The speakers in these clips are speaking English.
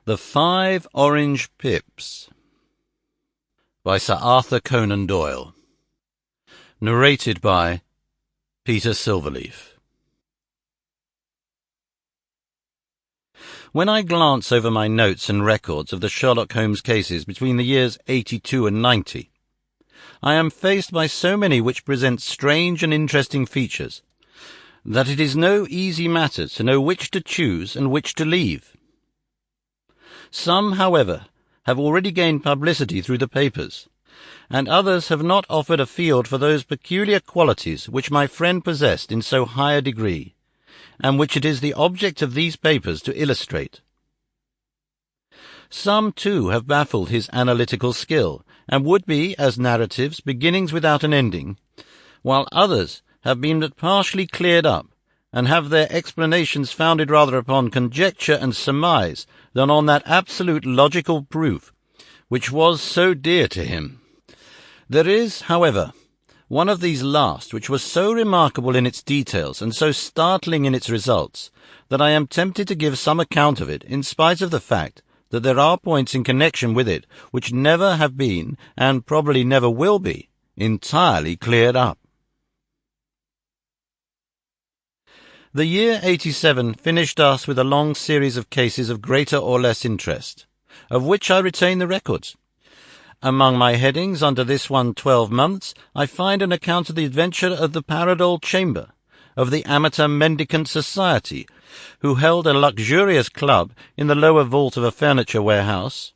The 5 Orange Pips by Sir Arthur Conan Doyle. Narrated by Peter Silverleaf. When I glance over my notes and records of the Sherlock Holmes cases between the years 82 and 90, I am faced by so many which present strange and interesting features that it is no easy matter to know which to choose and which to leave. Some, however, have already gained publicity through the papers, and others have not offered a field for those peculiar qualities which my friend possessed in so high a degree, and which it is the object of these papers to illustrate. Some, too, have baffled his analytical skill, and would be, as narratives, beginnings without an ending, while others have been but partially cleared up, and have their explanations founded rather upon conjecture and surmise than on that absolute logical proof which was so dear to him. There is, however, one of these last which was so remarkable in its details and so startling in its results that I am tempted to give some account of it, in spite of the fact that there are points in connection with it which never have been, and probably never will be, entirely cleared up. The year 87 finished us with a long series of cases of greater or less interest, of which I retain the records. Among my headings under this one 12 months, I find an account of the adventure of the Paradol Chamber, of the Amateur Mendicant Society, who held a luxurious club in the lower vault of a furniture warehouse,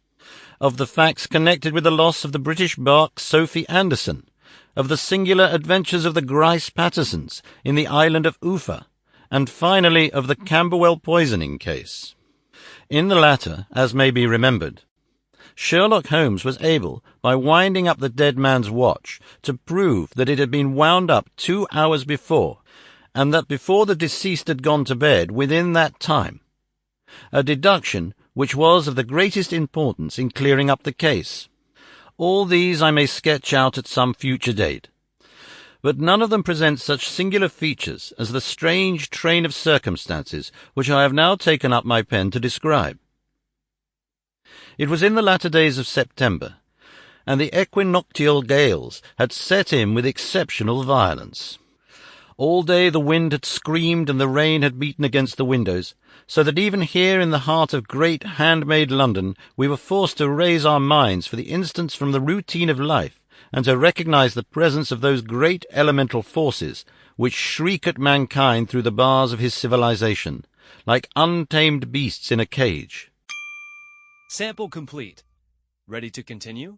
of the facts connected with the loss of the British bark Sophie Anderson, of the singular adventures of the Grice Pattersons in the island of Ufa, and finally of the Camberwell poisoning case. In the latter, as may be remembered, Sherlock Holmes was able, by winding up the dead man's watch, to prove that it had been wound up 2 hours before, and that before the deceased had gone to bed within that time, a deduction which was of the greatest importance in clearing up the case. All these I may sketch out at some future date, but none of them present such singular features as the strange train of circumstances which I have now taken up my pen to describe. It was in the latter days of September, and the equinoctial gales had set in with exceptional violence. All day the wind had screamed and the rain had beaten against the windows, so that even here in the heart of great handmade London we were forced to raise our minds for the instance from the routine of life, and to recognize the presence of those great elemental forces which shriek at mankind through the bars of his civilization, like untamed beasts in a cage. Sample complete. Ready to continue?